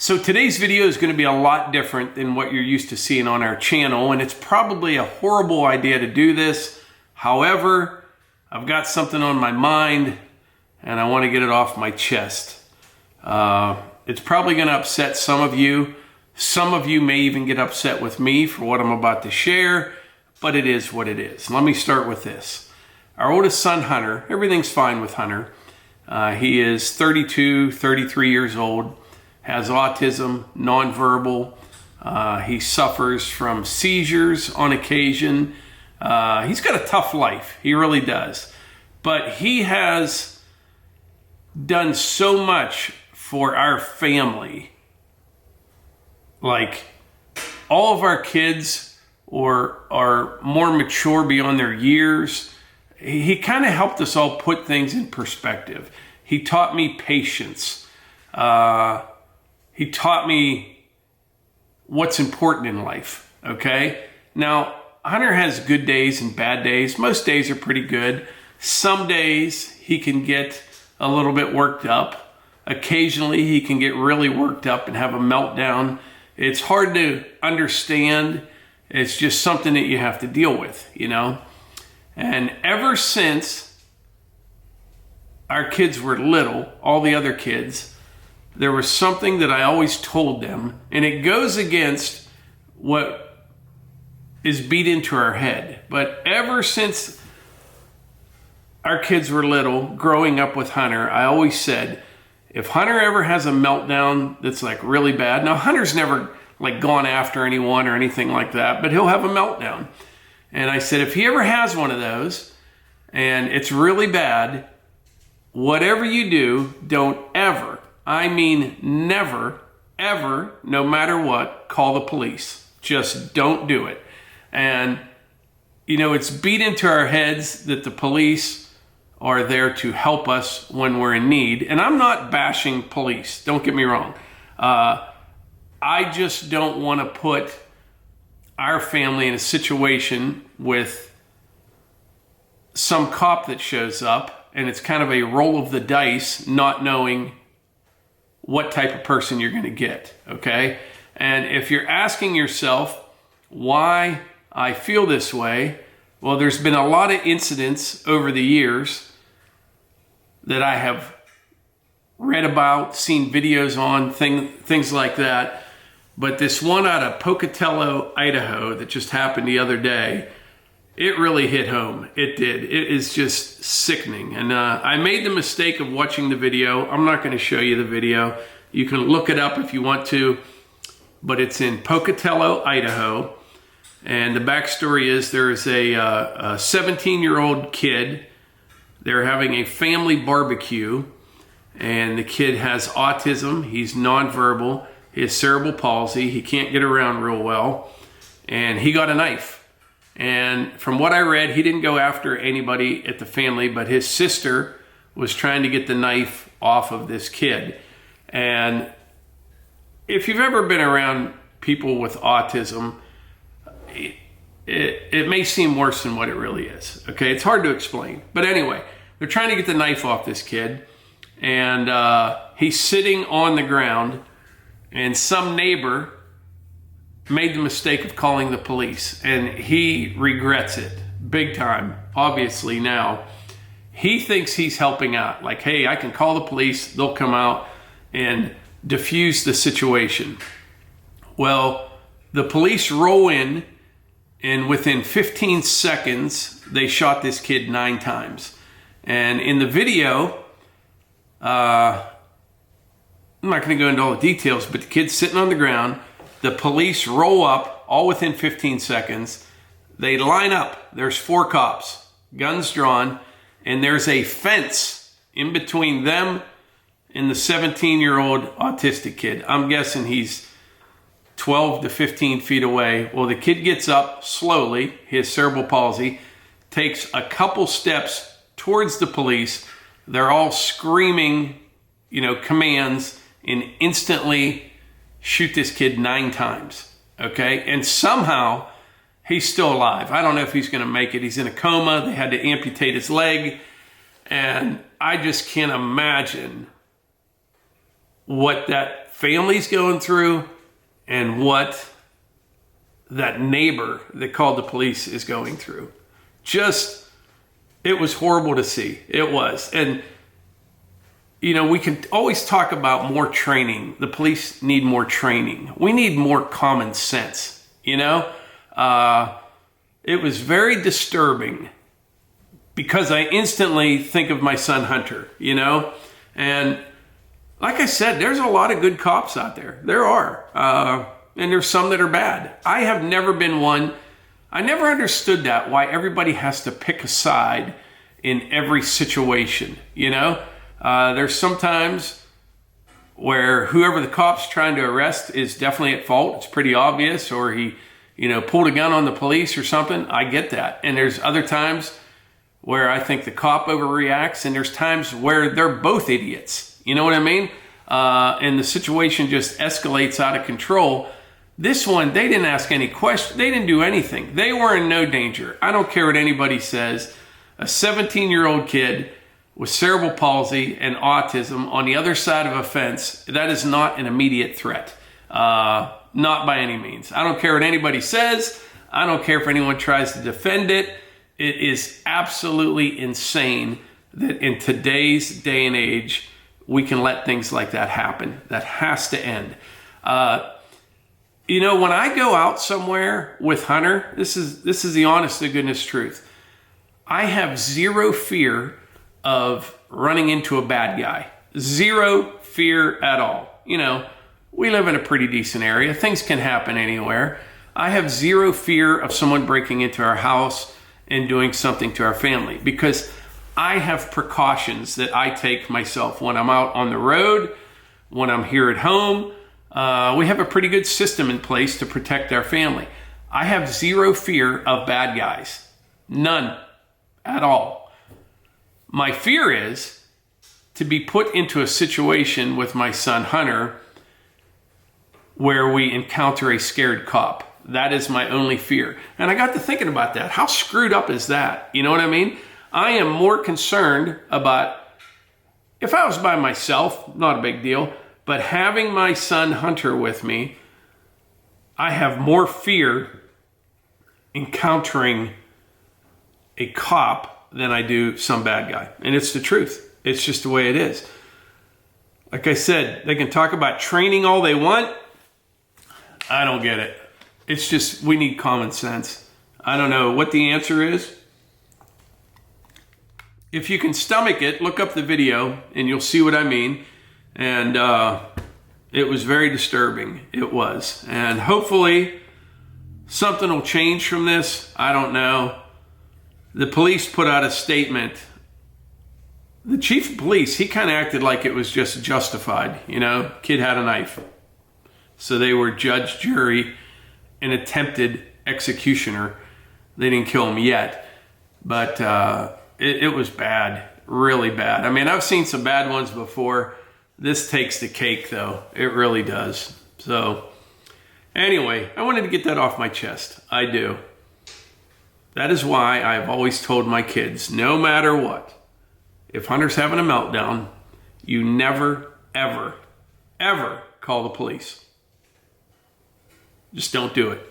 So today's video is going to be a lot different than what you're used to seeing on our channel, and it's probably a horrible idea to do this. However, I've got something on my mind and I want to get it off my chest. It's probably going to upset some of you. Some of you may even get upset with me for what I'm about to share, but it is what it is. Let me start with this. Our oldest son, Hunter, everything's fine with Hunter. He is 32, 33 years old. Has autism, nonverbal. He suffers from seizures on occasion. He's got a tough life. He really does. But he has done so much for our family. Like, all of our kids are more mature beyond their years. He kind of helped us all put things in perspective. He taught me patience. He taught me what's important in life, okay? Now, Hunter has good days and bad days. Most days are pretty good. Some days he can get a little bit worked up. Occasionally he can get really worked up and have a meltdown. It's hard to understand. It's just something that you have to deal with, you know? And ever since our kids were little, all the other kids, there was something that I always told them, and it goes against what is beat into our head. But ever since our kids were little, growing up with Hunter, I always said, if Hunter ever has a meltdown that's like really bad, now Hunter's never like gone after anyone or anything like that, but he'll have a meltdown. And I said, if he ever has one of those and it's really bad, whatever you do, don't ever, I mean never, ever, no matter what, call the police. Just don't do it. And, you know, it's beat into our heads that the police are there to help us when we're in need. And I'm not bashing police, don't get me wrong. I just don't want to put our family in a situation with some cop that shows up and it's kind of a roll of the dice, not knowing what type of person you're going to get, okay? And if you're asking yourself why I feel this way, well, there's been a lot of incidents over the years that I have read about, seen videos on, things like that. But this one out of Pocatello, Idaho, that just happened the other day, it really hit home. It did. It is just sickening. And I made the mistake of watching the video. I'm not going to show you the video. You can look it up if you want to. But it's in Pocatello, Idaho. And the backstory is there's a 17-year-old kid. They're having a family barbecue. And the kid has autism. He's nonverbal. He has cerebral palsy. He can't get around real well. And he got a knife. And from what I read, he didn't go after anybody at the family, but his sister was trying to get the knife off of this kid. And if you've ever been around people with autism, it may seem worse than what it really is. Okay, it's hard to explain. But anyway, they're trying to get the knife off this kid. And he's sitting on the ground, and some neighbor made the mistake of calling the police, and he regrets it big time. Obviously now he thinks he's helping out, like, hey, I can call the police, they'll come out and diffuse the situation. Well, the police roll in, and within 15 seconds they shot this kid 9 times. And in the video, I'm not going to go into all the details, but the kid's sitting on the ground. The police roll up, all within 15 seconds. They line up. There's 4 cops, guns drawn, and there's a fence in between them and the 17-year-old autistic kid. I'm guessing he's 12 to 15 feet away. Well, the kid gets up slowly, his cerebral palsy, takes a couple steps towards the police. They're all screaming, you know, commands, and instantly shoot this kid 9 times, okay? And somehow he's still alive. I don't know if he's going to make it. He's in a coma. They had to amputate his leg. And I just can't imagine what that family's going through and what that neighbor that called the police is going through. Just, it was horrible to see. It was. And, you know, we can always talk about more training. The police need more training. We need more common sense, you know? It was very disturbing because I instantly think of my son Hunter, you know? And like I said, there's a lot of good cops out there. There are. And there's some that are bad. I have never been one. I never understood that, why everybody has to pick a side in every situation, you know? There's sometimes where whoever the cop's trying to arrest is definitely at fault. It's pretty obvious, or he, you know, pulled a gun on the police or something. I get that. And there's other times where I think the cop overreacts, and there's times where they're both idiots. You know what I mean? And the situation just escalates out of control. This one, they didn't ask any questions. They didn't do anything. They were in no danger. I don't care what anybody says. A 17-year-old kid with cerebral palsy and autism on the other side of a fence, that is not an immediate threat. Not by any means. I don't care what anybody says. I don't care if anyone tries to defend it. It is absolutely insane that in today's day and age, we can let things like that happen. That has to end. You know, when I go out somewhere with Hunter, this is the honest to goodness truth. I have zero fear of running into a bad guy. Zero fear at all. You know, we live in a pretty decent area. Things can happen anywhere. I have zero fear of someone breaking into our house and doing something to our family, because I have precautions that I take myself when I'm out on the road, when I'm here at home. We have a pretty good system in place to protect our family. I have zero fear of bad guys. None at all. My fear is to be put into a situation with my son Hunter where we encounter a scared cop. That is my only fear. And I got to thinking about that. How screwed up is that? You know what I mean? I am more concerned about, if I was by myself, not a big deal, but having my son Hunter with me, I have more fear encountering a cop than I do some bad guy. And it's the truth. It's just the way it is. Like I said, they can talk about training all they want. I don't get it. It's just, we need common sense. I don't know what the answer is. If you can stomach it, look up the video and you'll see what I mean. And it was very disturbing. It was. And hopefully something will change from this. I don't know. The police put out a statement. The chief of police, he kind of acted like it was just justified. You know, kid had a knife. So they were judge, jury, and attempted executioner. They didn't kill him yet. But it was bad. Really bad. I mean, I've seen some bad ones before. This takes the cake, though. It really does. So, anyway, I wanted to get that off my chest. I do. That is why I've always told my kids, no matter what, if Hunter's having a meltdown, you never, ever, ever call the police. Just don't do it.